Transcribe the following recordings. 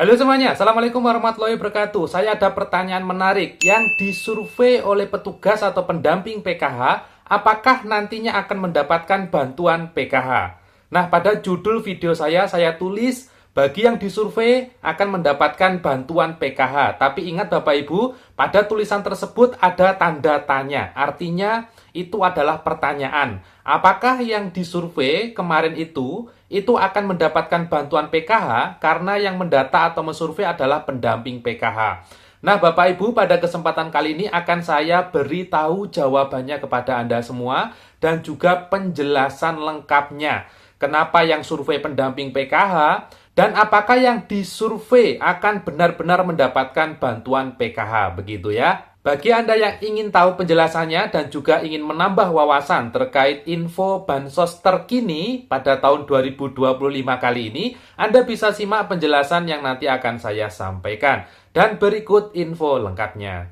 Halo semuanya, Assalamualaikum warahmatullahi wabarakatuh. Saya ada pertanyaan menarik yang disurvei oleh petugas atau pendamping PKH, apakah nantinya akan mendapatkan bantuan PKH? Nah, pada judul video saya tulis, bagi yang disurvei akan mendapatkan bantuan PKH. Tapi ingat Bapak Ibu, pada tulisan tersebut ada tanda tanya. Artinya, itu adalah pertanyaan. Apakah yang disurvei kemarin itu akan mendapatkan bantuan PKH karena yang mendata atau mensurvei adalah pendamping PKH. Nah, Bapak Ibu, pada kesempatan kali ini akan saya beritahu jawabannya kepada Anda semua dan juga penjelasan lengkapnya. Kenapa yang survei pendamping PKH dan apakah yang disurvei akan benar-benar mendapatkan bantuan PKH, begitu ya. Bagi Anda yang ingin tahu penjelasannya dan juga ingin menambah wawasan terkait info bansos terkini pada tahun 2025 kali ini, Anda bisa simak penjelasan yang nanti akan saya sampaikan. Dan berikut info lengkapnya.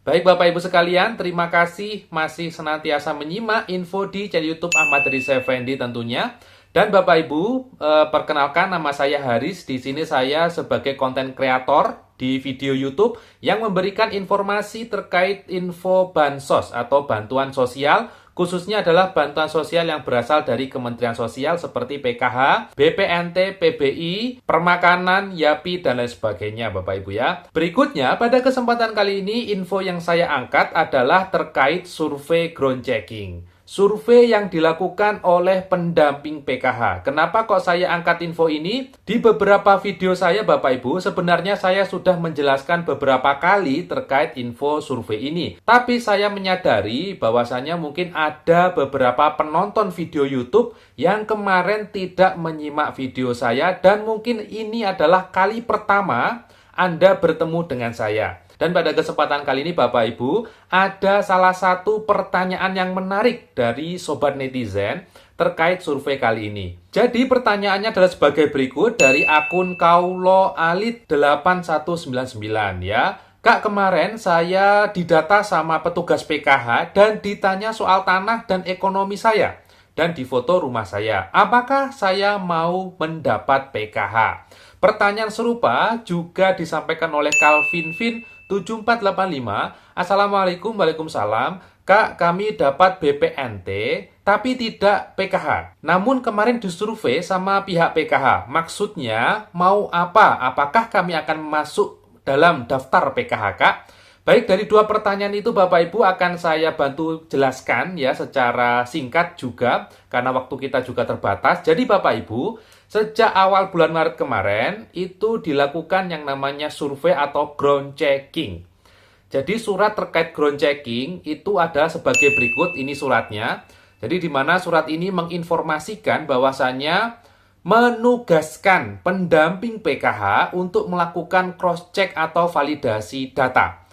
Baik Bapak Ibu sekalian, terima kasih masih senantiasa menyimak info di channel YouTube Ahmad Riza Effendi tentunya. Dan Bapak Ibu, perkenalkan nama saya Haris. Di sini saya sebagai konten kreator di video YouTube yang memberikan informasi terkait info bansos atau bantuan sosial, khususnya adalah bantuan sosial yang berasal dari Kementerian Sosial seperti PKH, BPNT, PBI, Permakanan, YAPI, dan lain sebagainya Bapak Ibu ya. Berikutnya, pada kesempatan kali ini info yang saya angkat adalah terkait survei ground checking. Survei yang dilakukan oleh pendamping PKH. Kenapa kok saya angkat info ini? Di beberapa video saya Bapak Ibu, sebenarnya saya sudah menjelaskan beberapa kali terkait info survei ini. Tapi saya menyadari bahwasannya mungkin ada beberapa penonton video YouTube yang kemarin tidak menyimak video saya dan mungkin ini adalah kali pertama Anda bertemu dengan saya. Dan pada kesempatan kali ini Bapak Ibu, ada salah satu pertanyaan yang menarik dari Sobat Netizen terkait survei kali ini. Jadi pertanyaannya adalah sebagai berikut dari akun Kaulo Alit 8199 ya. Kak, kemarin saya didata sama petugas PKH dan ditanya soal tanah dan ekonomi saya. Dan di foto rumah saya. Apakah saya mau mendapat PKH? Pertanyaan serupa juga disampaikan oleh Calvin Fin 7485. Assalamualaikum, waalaikumsalam. Kak, kami dapat BPNT tapi tidak PKH. Namun kemarin disurvei sama pihak PKH. Maksudnya mau apa? Apakah kami akan masuk dalam daftar PKH, Kak? Baik, dari dua pertanyaan itu Bapak Ibu akan saya bantu jelaskan ya secara singkat juga karena waktu kita juga terbatas. Jadi Bapak Ibu, sejak awal bulan Maret kemarin itu dilakukan yang namanya survei atau ground checking. Jadi surat terkait ground checking itu ada sebagai berikut, ini suratnya. Jadi di mana surat ini menginformasikan bahwasannya menugaskan pendamping PKH untuk melakukan cross check atau validasi data.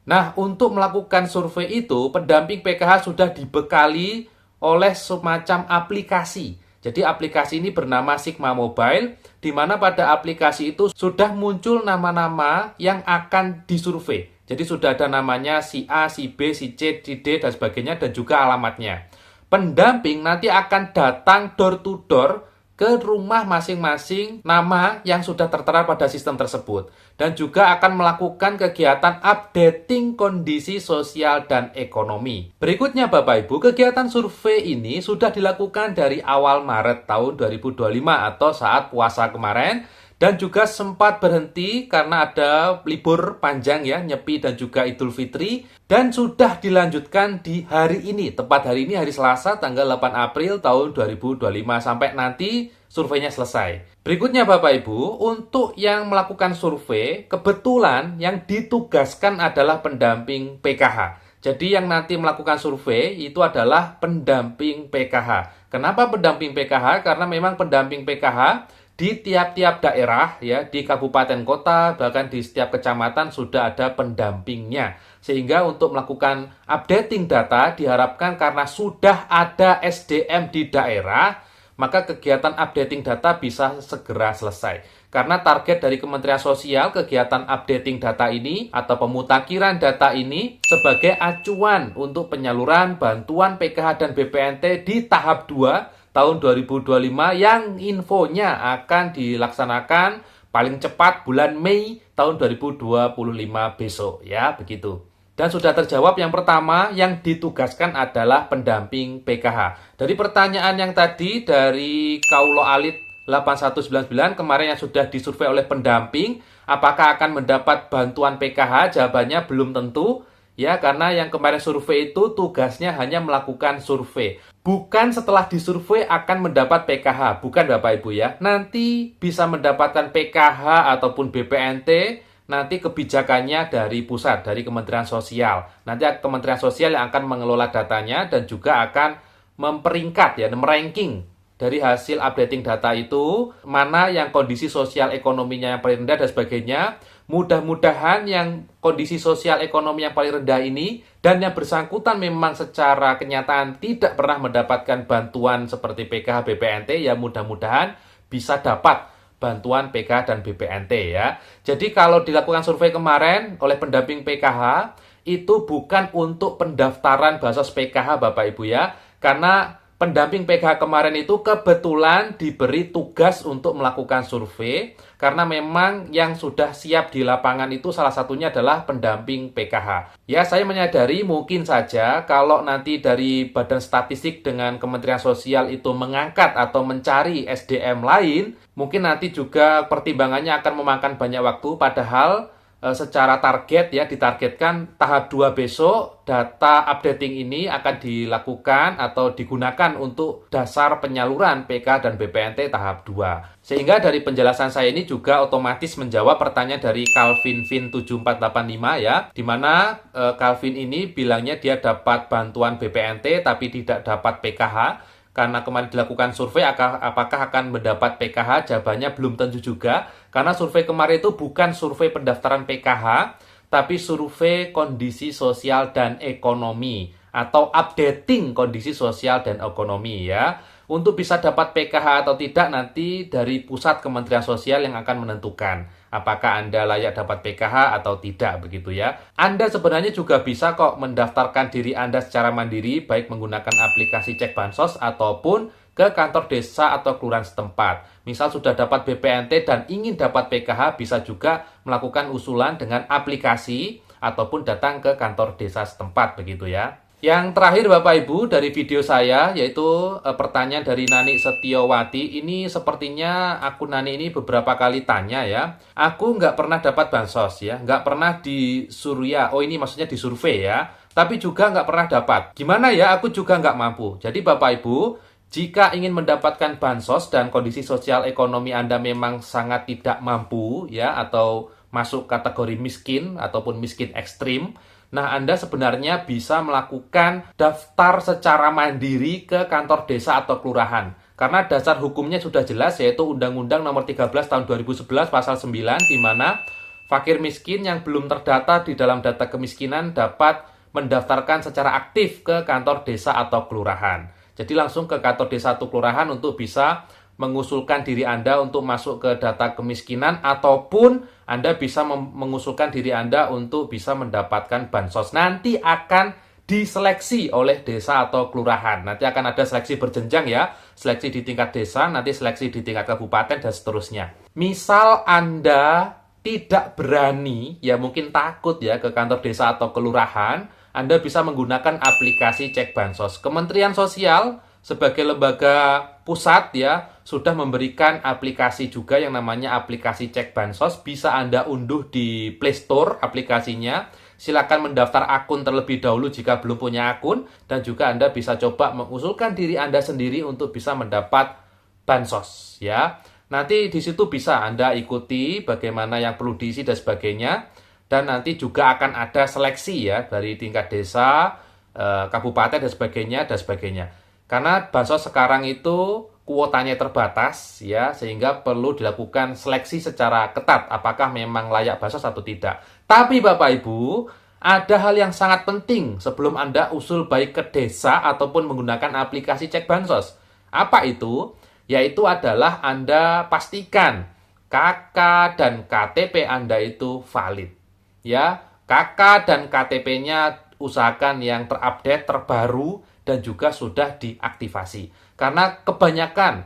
Nah, untuk melakukan survei itu, pendamping PKH sudah dibekali oleh semacam aplikasi. Jadi aplikasi ini bernama Sigma Mobile, di mana pada aplikasi itu sudah muncul nama-nama yang akan disurvei. Jadi sudah ada namanya si A, si B, si C, si D, dan sebagainya, dan juga alamatnya. Pendamping nanti akan datang door to door ke rumah masing-masing nama yang sudah tertera pada sistem tersebut. Dan juga akan melakukan kegiatan updating kondisi sosial dan ekonomi. Berikutnya Bapak Ibu, kegiatan survei ini sudah dilakukan dari awal Maret tahun 2025 atau saat puasa kemarin. Dan juga sempat berhenti karena ada libur panjang ya, Nyepi dan juga Idul Fitri. Dan sudah dilanjutkan di hari ini, tepat hari ini hari Selasa tanggal 8 April tahun 2025 sampai nanti surveinya selesai. Berikutnya Bapak Ibu, untuk yang melakukan survei, kebetulan yang ditugaskan adalah pendamping PKH. Jadi yang nanti melakukan survei itu adalah pendamping PKH. Kenapa pendamping PKH? Karena memang pendamping PKH di tiap-tiap daerah ya, di kabupaten kota, bahkan di setiap kecamatan sudah ada pendampingnya. Sehingga untuk melakukan updating data diharapkan karena sudah ada SDM di daerah, maka kegiatan updating data bisa segera selesai. Karena target dari Kementerian Sosial, kegiatan updating data ini atau pemutakhiran data ini sebagai acuan untuk penyaluran bantuan PKH dan BPNT di tahap 2 tahun 2025 yang infonya akan dilaksanakan paling cepat bulan Mei tahun 2025 besok ya, begitu. Dan sudah terjawab yang pertama, yang ditugaskan adalah pendamping PKH. Dari pertanyaan yang tadi dari Kaulo Alit 8199 kemarin yang sudah disurvei oleh pendamping, apakah akan mendapat bantuan PKH? Jawabannya belum tentu. Ya, karena yang kemarin survei itu tugasnya hanya melakukan survei. Bukan setelah disurvei akan mendapat PKH. Bukan Bapak Ibu ya. Nanti bisa mendapatkan PKH ataupun BPNT, nanti kebijakannya dari pusat, dari Kementerian Sosial. Nanti Kementerian Sosial yang akan mengelola datanya dan juga akan memperingkat ya, meranking dari hasil updating data itu, mana yang kondisi sosial ekonominya yang paling rendah dan sebagainya. Mudah-mudahan yang kondisi sosial ekonomi yang paling rendah ini dan yang bersangkutan memang secara kenyataan tidak pernah mendapatkan bantuan seperti PKH, BPNT, ya mudah-mudahan bisa dapat bantuan PKH dan BPNT ya. Jadi kalau dilakukan survei kemarin oleh pendamping PKH, itu bukan untuk pendaftaran bansos PKH Bapak Ibu ya, karena pendamping PKH kemarin itu kebetulan diberi tugas untuk melakukan survei karena memang yang sudah siap di lapangan itu salah satunya adalah pendamping PKH. Ya, saya menyadari mungkin saja kalau nanti dari Badan Statistik dengan Kementerian Sosial itu mengangkat atau mencari SDM lain, mungkin nanti juga pertimbangannya akan memakan banyak waktu, padahal secara target ya ditargetkan tahap 2 besok data updating ini akan dilakukan atau digunakan untuk dasar penyaluran PK dan BPNT tahap 2. Sehingga dari penjelasan saya ini juga otomatis menjawab pertanyaan dari Calvin Vin 7485 ya, di mana Calvin ini bilangnya dia dapat bantuan BPNT tapi tidak dapat PKH. Karena kemarin dilakukan survei apakah akan mendapat PKH, jawabannya belum tentu juga. Karena survei kemarin itu bukan survei pendaftaran PKH, tapi survei kondisi sosial dan ekonomi atau updating kondisi sosial dan ekonomi ya. Untuk bisa dapat PKH atau tidak nanti dari pusat Kementerian Sosial yang akan menentukan apakah Anda layak dapat PKH atau tidak begitu ya. Anda sebenarnya juga bisa kok mendaftarkan diri Anda secara mandiri baik menggunakan aplikasi Cek Bansos ataupun ke kantor desa atau kelurahan setempat. Misal sudah dapat BPNT dan ingin dapat PKH, bisa juga melakukan usulan dengan aplikasi ataupun datang ke kantor desa setempat begitu ya. Yang terakhir Bapak Ibu dari video saya yaitu pertanyaan dari Nani Setiawati. Ini sepertinya akun Nani ini beberapa kali tanya ya. Aku nggak pernah dapat bansos ya, nggak pernah di Surya. Oh ini maksudnya di survei ya. Tapi juga nggak pernah dapat. Gimana ya? Aku juga nggak mampu. Jadi Bapak Ibu, jika ingin mendapatkan bansos dan kondisi sosial ekonomi Anda memang sangat tidak mampu ya atau masuk kategori miskin ataupun miskin ekstrim, nah, Anda sebenarnya bisa melakukan daftar secara mandiri ke kantor desa atau kelurahan. Karena dasar hukumnya sudah jelas yaitu Undang-Undang Nomor 13 Tahun 2011 Pasal 9 di mana fakir miskin yang belum terdata di dalam data kemiskinan dapat mendaftarkan secara aktif ke kantor desa atau kelurahan. Jadi langsung ke kantor desa atau kelurahan untuk bisa mengusulkan diri Anda untuk masuk ke data kemiskinan ataupun Anda bisa mengusulkan diri Anda untuk bisa mendapatkan bansos. Nanti akan diseleksi oleh desa atau kelurahan. Nanti akan ada seleksi berjenjang ya. Seleksi di tingkat desa, nanti seleksi di tingkat kabupaten dan seterusnya. Misal Anda tidak berani, ya mungkin takut ya ke kantor desa atau kelurahan, Anda bisa menggunakan aplikasi Cek Bansos. Kementerian Sosial sebagai lembaga pusat ya sudah memberikan aplikasi juga yang namanya aplikasi Cek Bansos. Bisa Anda unduh di Play Store aplikasinya. Silakan mendaftar akun terlebih dahulu jika belum punya akun dan juga Anda bisa coba mengusulkan diri Anda sendiri untuk bisa mendapat bansos ya. Nanti di situ bisa Anda ikuti bagaimana yang perlu diisi dan sebagainya. Dan nanti juga akan ada seleksi ya dari tingkat desa, kabupaten dan sebagainya dan sebagainya. Karena bansos sekarang itu kuotanya terbatas ya, sehingga perlu dilakukan seleksi secara ketat apakah memang layak bansos atau tidak. Tapi Bapak Ibu, ada hal yang sangat penting sebelum Anda usul baik ke desa ataupun menggunakan aplikasi Cek Bansos. Apa itu? Yaitu adalah Anda pastikan KK dan KTP Anda itu valid. Ya, KK dan KTP-nya usahakan yang terupdate, terbaru dan juga sudah diaktifasi. Karena kebanyakan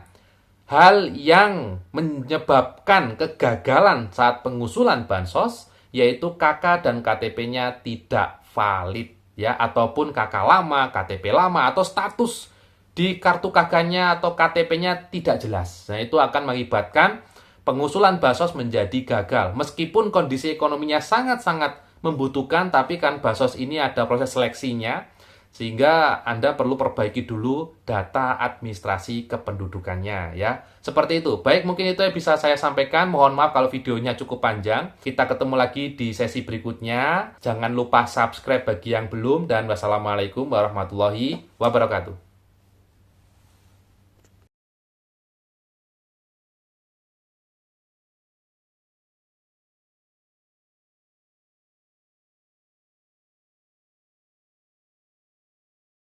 Hal yang menyebabkan kegagalan saat pengusulan bansos yaitu KK dan KTP-nya tidak valid ya, ataupun KK lama, KTP lama, atau status di kartu KK-nya atau KTP-nya tidak jelas. Nah, itu akan mengakibatkan pengusulan bansos menjadi gagal. Meskipun kondisi ekonominya sangat-sangat membutuhkan, tapi kan bansos ini ada proses seleksinya, sehingga Anda perlu perbaiki dulu data administrasi kependudukannya ya. Seperti itu. Baik, mungkin itu yang bisa saya sampaikan. Mohon maaf kalau videonya cukup panjang. Kita ketemu lagi di sesi berikutnya. Jangan lupa subscribe bagi yang belum, dan wassalamualaikum warahmatullahi wabarakatuh.